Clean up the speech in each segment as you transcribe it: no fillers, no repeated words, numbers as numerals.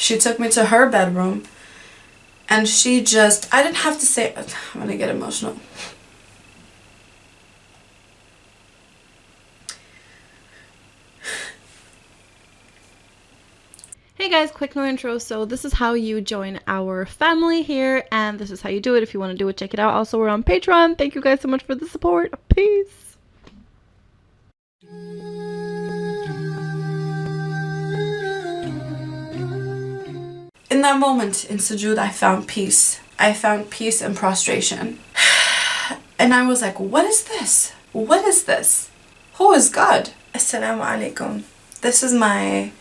She took me to her bedroom and she just, I didn't have to say, I'm gonna get emotional. Hey guys, quick no intro. So this is how you join our family here, and this is how you do it. If you want to do it, check it out. Also, we're on Patreon. Thank you guys so much for the support. Peace. In that moment in Sujood, I found peace. I found peace and prostration. And I was like, what is this? What is this? Who is God? Assalamu alaikum. This is my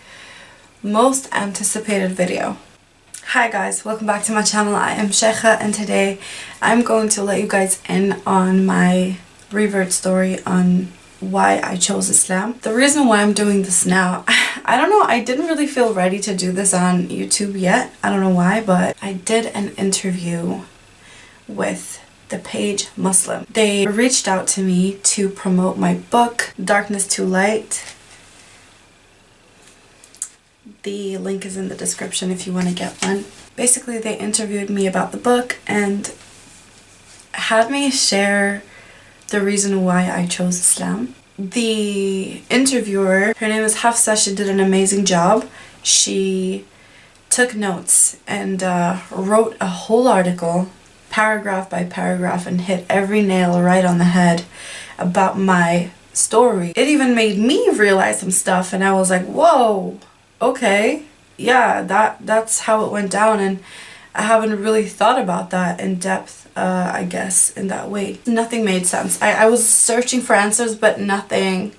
most anticipated video. Hi guys, welcome back to my channel. I am Sheikha and today I'm going to let you guys in on my Revert story on why I chose Islam. The reason why I'm doing this now, I don't know, I didn't really feel ready to do this on YouTube yet. I don't know why, but I did an interview with the page Muslim. They reached out to me to promote my book, Darkness to Light. The link is in the description if you want to get one. Basically, they interviewed me about the book and had me share the reason why I chose Islam. The interviewer, her name is Hafsa, she did an amazing job. She took notes and wrote a whole article, paragraph by paragraph, and hit every nail right on the head about my story. It even made me realize some stuff and I was like, whoa, okay, yeah, that's how it went down, and I haven't really thought about that in depth, I guess, in that way. Nothing made sense. I was searching for answers, but nothing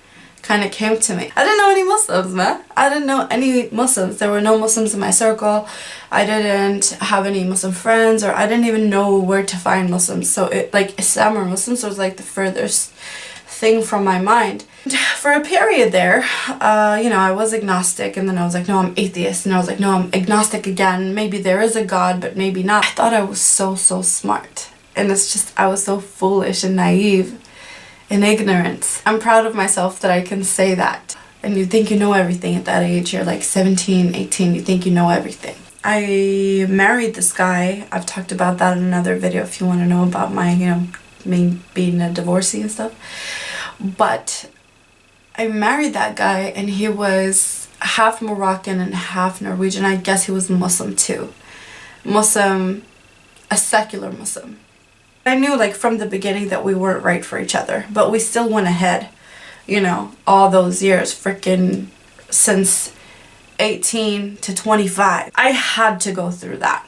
kind of came to me. I didn't know any Muslims, man. I didn't know any Muslims. There were no Muslims in my circle. I didn't have any Muslim friends, or I didn't even know where to find Muslims. So it, like, Islam or Muslims was like the furthest thing from my mind. For a period there, you know, I was agnostic, and then I was like, no, I'm atheist, and I was like, no, I'm agnostic again. Maybe there is a God, but maybe not. I thought I was so smart, and it's just, I was so foolish and naive and ignorant. I'm proud of myself that I can say that. And you think you know everything at that age. You're like 17, 18, you think you know everything. I married this guy. I've talked about that in another video if you want to know about my, you know, me being a divorcee and stuff. But I married that guy and he was half Moroccan and half Norwegian. I guess he was Muslim too. Muslim, a secular Muslim. I knew like from the beginning that we weren't right for each other, but we still went ahead, you know, all those years, freaking since 18 to 25. I had to go through that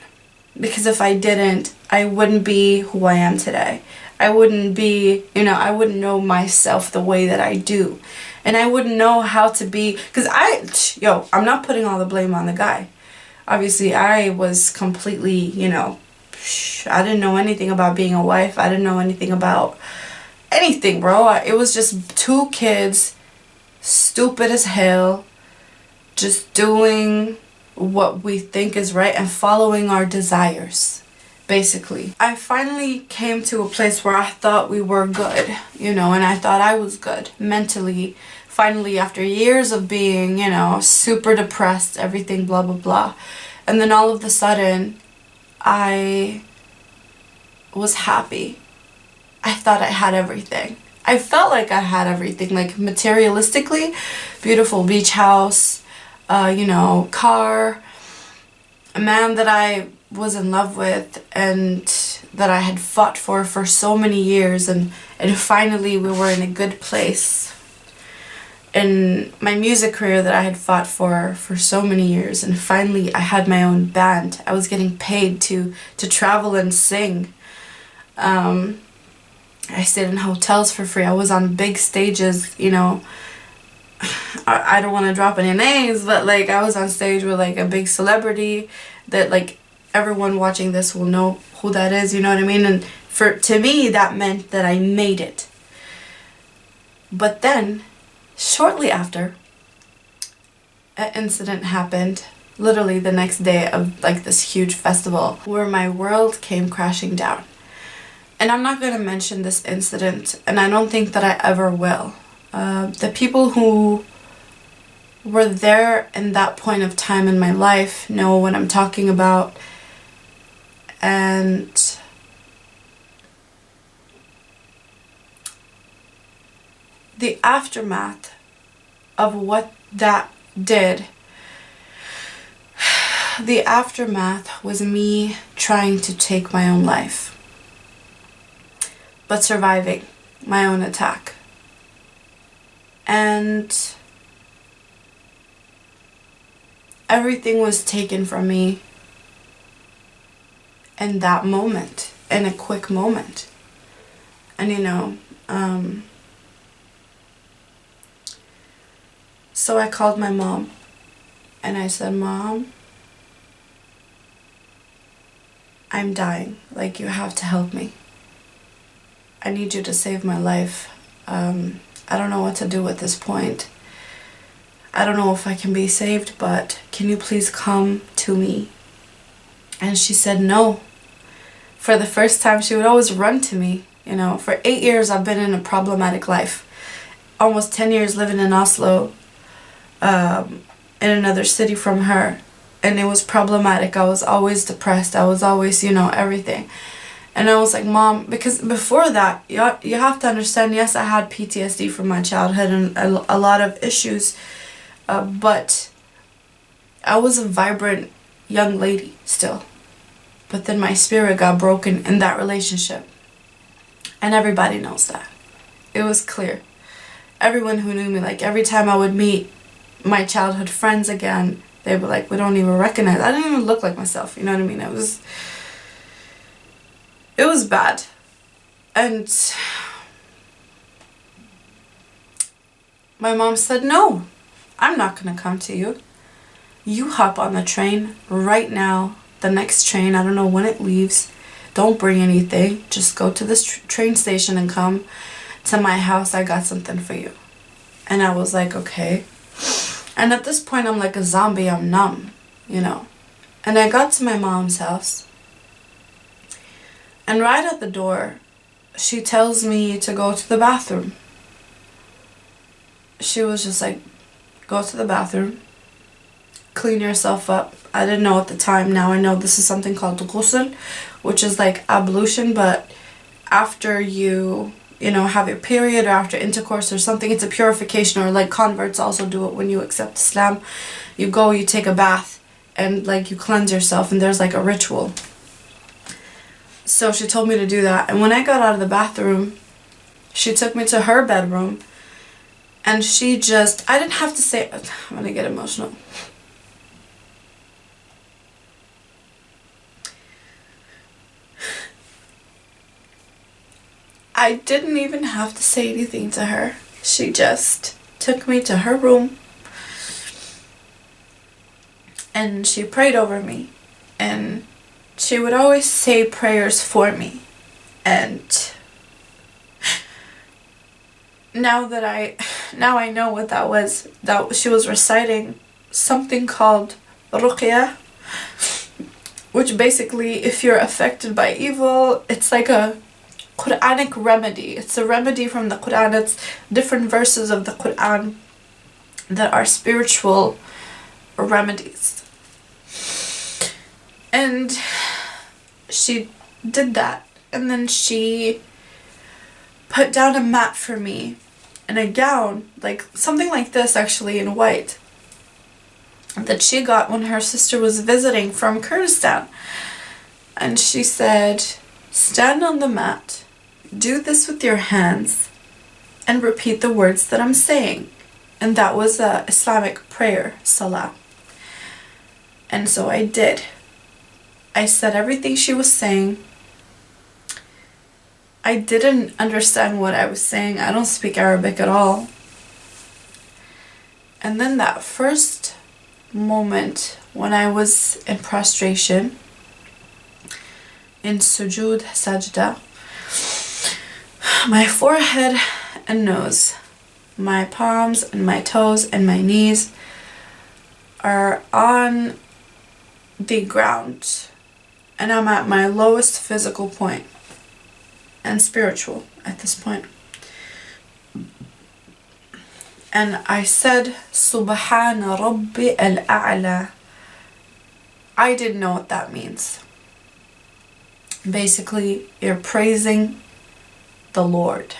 because if I didn't, I wouldn't be who I am today. I wouldn't be, you know, I wouldn't know myself the way that I do. And I wouldn't know how to be, because I'm not putting all the blame on the guy. Obviously, I was completely, you know, I didn't know anything about being a wife. I didn't know anything about anything, bro. It was just two kids, stupid as hell, just doing what we think is right and following our desires. Basically, I finally came to a place where I thought we were good, you know, and I thought I was good mentally. Finally, after years of being, you know, super depressed, everything, blah, blah, blah. And then all of a sudden, I was happy. I thought I had everything. I felt like I had everything, like materialistically, beautiful beach house, you know, car, a man that I was in love with and that I had fought for so many years, and finally we were in a good place. In my music career that I had fought for so many years, and finally I had my own band. I was getting paid to travel and sing. I stayed in hotels for free. I was on big stages, you know. I don't want to drop any names, but like I was on stage with like a big celebrity that like everyone watching this will know who that is, you know what I mean? And to me that meant that I made it. But then shortly after, an incident happened, literally the next day of like this huge festival, where my world came crashing down. And I'm not going to mention this incident, and I don't think that I ever will. The people who were there in that point of time in my life know what I'm talking about. And the aftermath of what that did, the aftermath was me trying to take my own life, but surviving my own attack. And everything was taken from me in that moment, in a quick moment. And so I called my mom and I said, Mom, I'm dying. Like, you have to help me. I need you to save my life. I don't know what to do at this point. I don't know if I can be saved, but can you please come to me? And she said no. For the first time, she would always run to me. For 8 years, I've been in a problematic life. Almost 10 years living in Oslo, in another city from her. And it was problematic. I was always depressed. I was always, everything. And I was like, Mom, because before that, you have to understand, yes, I had PTSD from my childhood and a lot of issues. But I was a vibrant young lady still. But then my spirit got broken in that relationship. And everybody knows that. It was clear. Everyone who knew me, like every time I would meet my childhood friends again, they were like, we don't even recognize. I didn't even look like myself, you know what I mean? It was bad. And my mom said, no, I'm not going to come to you. You hop on the train right now. The next train, I don't know when it leaves. Don't bring anything. Just go to this train station and come to my house. I got something for you. And I was like, okay. And at this point, I'm like a zombie. I'm numb, And I got to my mom's house. And right at the door, she tells me to go to the bathroom. She was just like, go to the bathroom. Clean yourself up. I didn't know at the time. Now I know this is something called ghusl, which is like ablution, but after you have your period or after intercourse or something, it's a purification, or like converts also do it when you accept Islam. You go, you take a bath, and like you cleanse yourself, and there's like a ritual. So she told me to do that, and when I got out of the bathroom, she took me to her bedroom, and I didn't have to say, I'm gonna get emotional. I didn't even have to say anything to her. She just took me to her room and she prayed over me, and she would always say prayers for me. And now I know what that was. That she was reciting something called ruqya, which basically, if you're affected by evil, it's like a Quranic remedy. It's a remedy from the Quran. It's different verses of the Quran that are spiritual remedies. And she did that. And then she put down a mat for me and a gown, like something like this actually, in white, that she got when her sister was visiting from Kurdistan. And she said, stand on the mat, do this with your hands, and repeat the words that I'm saying. And that was a Islamic prayer, salah. And so I did. I said everything she was saying. I didn't understand what I was saying. I don't speak Arabic at all. And then that first moment when I was in prostration, in Sujood, sajda, my forehead and nose, my palms and my toes and my knees are on the ground, and I'm at my lowest physical point and spiritual at this point. and I said, Subhana Rabbi al-A'la. I didn't know what that means. Basically, you're praising the Lord.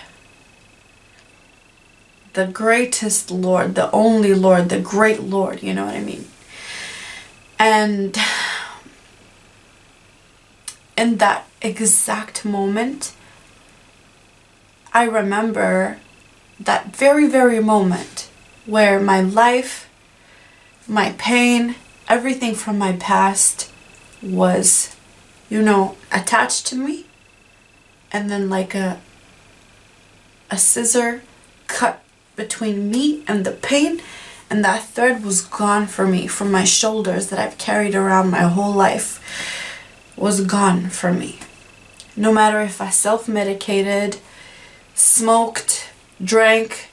The greatest Lord, the only Lord, the great Lord, you know what I mean? And in that exact moment, I remember that very, very moment where my life, my pain, everything from my past was, attached to me. And then like a scissor cut between me and the pain, and that thread was gone for me from my shoulders that I've carried around my whole life, was gone for me. No matter if I self-medicated, smoked, drank,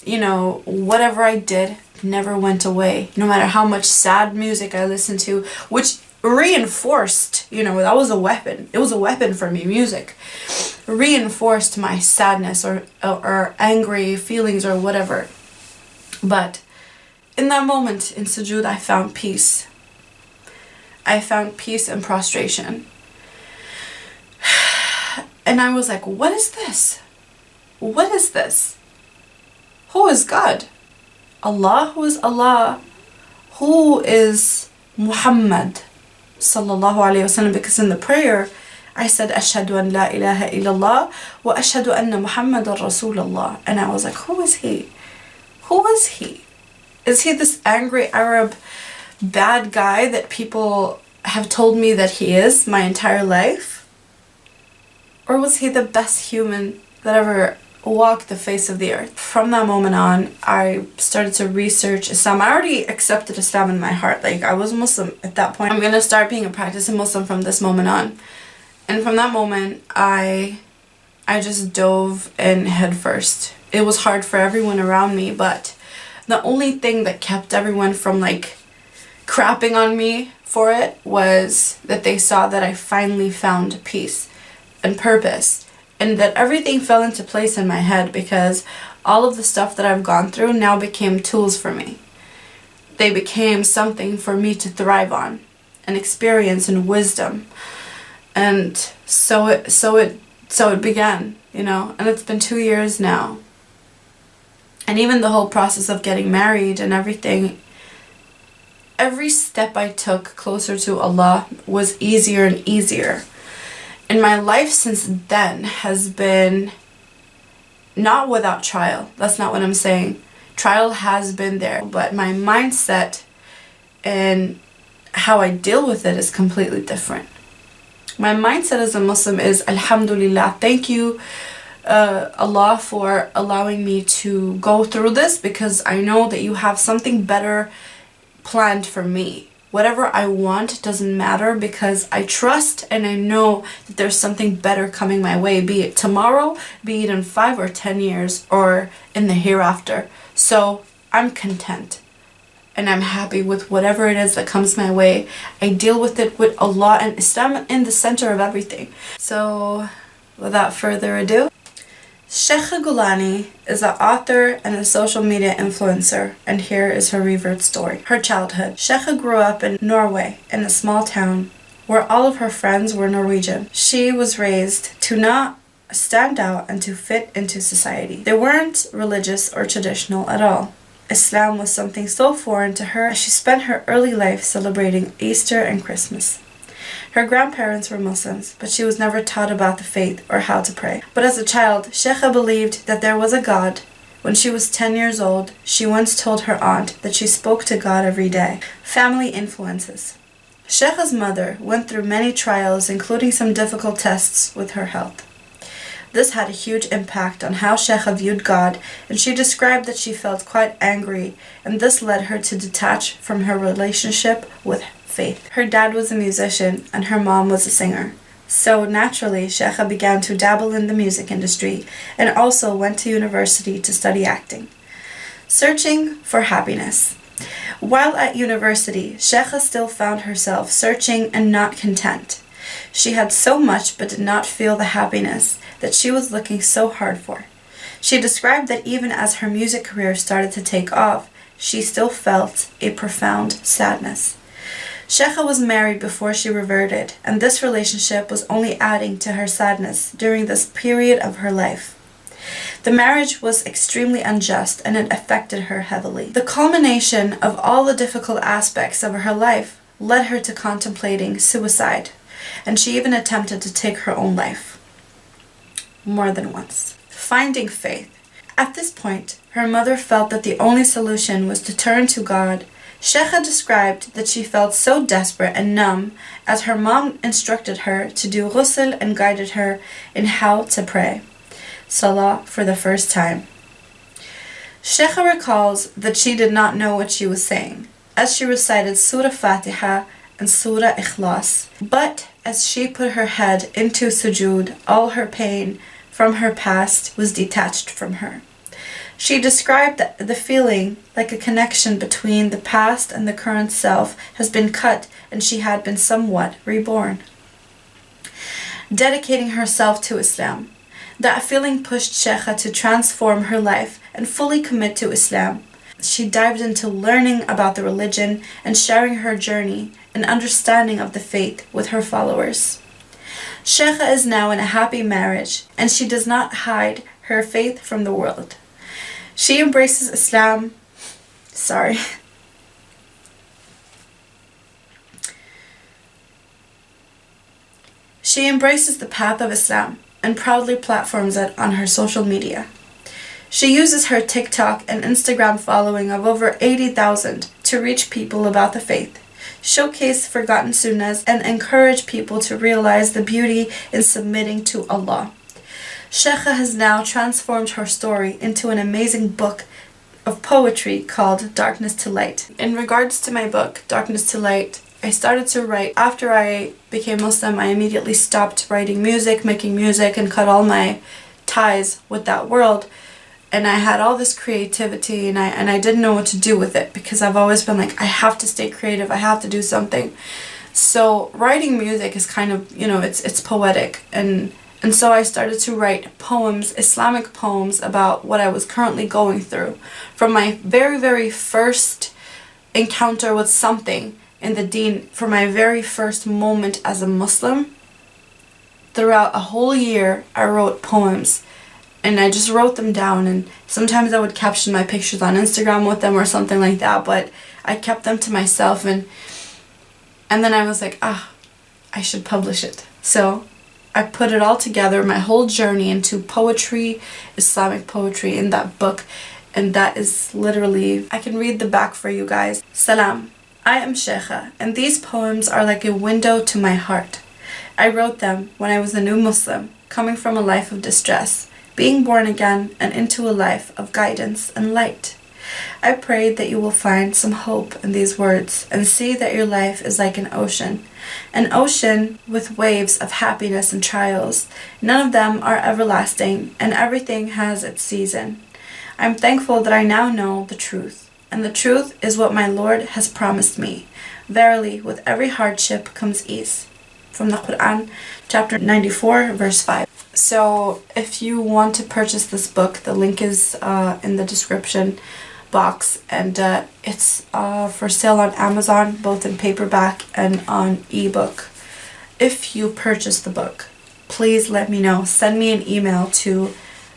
whatever I did, never went away. No matter how much sad music I listened to, which reinforced, that was a weapon. It was a weapon for me, music. Reinforced my sadness or angry feelings or whatever. But in that moment in Sujood, I found peace. I found peace and prostration. And I was like, what is this? What is this? Who is God? Allah? Who is Allah? Who is Muhammad? Sallallahu alayhi wasallam. Because in the prayer, I said, Ashhadu an la ilaha illallah wa ashhadu anna Muhammadan Rasulullah. And I was like, who is he? Who is he? Is he this angry Arab bad guy that people have told me that he is my entire life? Or was he the best human that ever walked the face of the earth? From that moment on, I started to research Islam. I already accepted Islam in my heart. Like, I was Muslim at that point. I'm gonna start being a practicing Muslim from this moment on. And from that moment, I just dove in head first. It was hard for everyone around me, but the only thing that kept everyone from crapping on me for it was that they saw that I finally found peace and purpose, and that everything fell into place in my head, because all of the stuff that I've gone through now became tools for me. They became something for me to thrive on, and experience and wisdom. And so it began, and it's been 2 years now. And even the whole process of getting married and everything, every step I took closer to Allah was easier and easier. And my life since then has been not without trial. That's not what I'm saying. Trial has been there, but my mindset and how I deal with it is completely different. My mindset as a Muslim is, Alhamdulillah, thank you, Allah, for allowing me to go through this, because I know that you have something better planned for me. Whatever I want doesn't matter, because I trust and I know that there's something better coming my way, be it tomorrow, be it in 5 or 10 years, or in the hereafter. So I'm content. And I'm happy with whatever it is that comes my way. I deal with it with Allah and Islam in the center of everything. So, without further ado, Sheikha Gulani is an author and a social media influencer, and here is her Revert story. Her childhood. Sheikha grew up in Norway, in a small town, where all of her friends were Norwegian. She was raised to not stand out and to fit into society. They weren't religious or traditional at all. Islam was something so foreign to her, she spent her early life celebrating Easter and Christmas. Her grandparents were Muslims, but she was never taught about the faith or how to pray. But as a child, Sheikha believed that there was a God. When she was 10 years old, she once told her aunt that she spoke to God every day. Family influences. Sheikha's mother went through many trials, including some difficult tests with her health. This had a huge impact on how Sheikha viewed God, and she described that she felt quite angry, and this led her to detach from her relationship with faith. Her dad was a musician, and her mom was a singer. So naturally, Sheikha began to dabble in the music industry, and also went to university to study acting. Searching for happiness. While at university, Sheikha still found herself searching and not content. She had so much but did not feel the happiness that she was looking so hard for. She described that even as her music career started to take off, she still felt a profound sadness. Sheikha was married before she reverted, and this relationship was only adding to her sadness during this period of her life. The marriage was extremely unjust and it affected her heavily. The culmination of all the difficult aspects of her life led her to contemplating suicide, and she even attempted to take her own life. More than once. Finding faith. At this point, her mother felt that the only solution was to turn to God. Sheikha described that she felt so desperate and numb as her mom instructed her to do ghusl and guided her in how to pray Salah for the first time. Sheikha recalls that she did not know what she was saying, as she recited Surah Fatiha and Surah Ikhlas. But as she put her head into sujood, all her pain from her past was detached from her. She described the feeling like a connection between the past and the current self has been cut and she had been somewhat reborn. Dedicating herself to Islam. That feeling pushed Sheikha to transform her life and fully commit to Islam. She dived into learning about the religion and sharing her journey and understanding of the faith with her followers. Sheikha is now in a happy marriage and she does not hide her faith from the world. She embraces Islam. She embraces the path of Islam and proudly platforms it on her social media. She uses her TikTok and Instagram following of over 80,000 to reach people about the faith, showcase forgotten sunnahs, and encourage people to realize the beauty in submitting to Allah. Sheikha has now transformed her story into an amazing book of poetry called Darkness to Light. In regards to my book, Darkness to Light, I started to write after I became Muslim. I immediately stopped writing music, making music, and cut all my ties with that world. And I had all this creativity and I didn't know what to do with it because I've always been like, I have to stay creative, I have to do something. So writing music is kind of, it's poetic. And so I started to write poems, Islamic poems, about what I was currently going through. From my very, very first encounter with something in the deen, from my very first moment as a Muslim, throughout a whole year I wrote poems. And I just wrote them down, and sometimes I would caption my pictures on Instagram with them or something like that, but I kept them to myself, and then I was like, I should publish it. So I put it all together, my whole journey into poetry, Islamic poetry, in that book, and that is literally, I can read the back for you guys. Salam, I am Sheikha, and these poems are like a window to my heart. I wrote them when I was a new Muslim, coming from a life of distress, being born again and into a life of guidance and light. I prayed that you will find some hope in these words and see that your life is like an ocean with waves of happiness and trials. None of them are everlasting, and everything has its season. I'm thankful that I now know the truth, and the truth is what my Lord has promised me. Verily, with every hardship comes ease. From the Quran, chapter 94, verse 5. So if you want to purchase this book, the link is in the description box, and it's for sale on Amazon, both in paperback and on ebook. If you purchase the book, please let me know. Send me an email to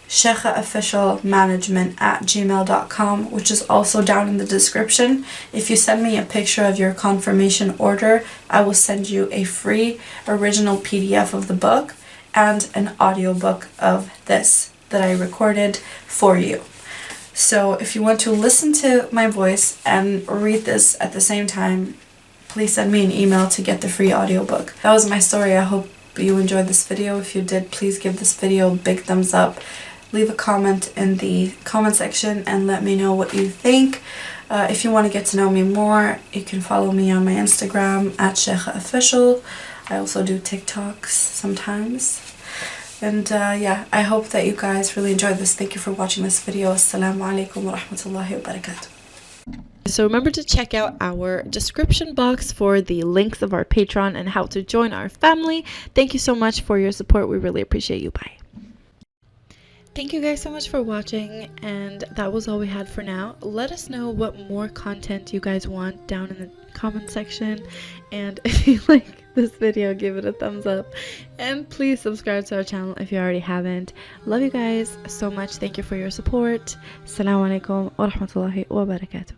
sheikhaofficialmanagement@gmail.com, which is also down in the description. If you send me a picture of your confirmation order, I will send you a free original PDF of the book and an audiobook of this that I recorded for you. So if you want to listen to my voice and read this at the same time, please send me an email to get the free audiobook. That was my story. I hope you enjoyed this video. If you did, please give this video a big thumbs up. Leave a comment in the comment section and let me know what you think. If you want to get to know me more, you can follow me on my Instagram @sheikhaofficial. I also do TikToks sometimes. And yeah, I hope that you guys really enjoyed this. Thank you for watching this video. Assalamu alaikum wa rahmatullahi wa barakatuh. So remember to check out our description box for the links of our Patreon and how to join our family. Thank you so much for your support. We really appreciate you. Bye. Thank you guys so much for watching, and that was all we had for now. Let us know what more content you guys want down in the comment section, and if you like this video, give it a thumbs up, and please subscribe to our channel if you already haven't. Love you guys so much. Thank you for your support. Assalamu alaikum wa rahmatullahi wa barakatuh.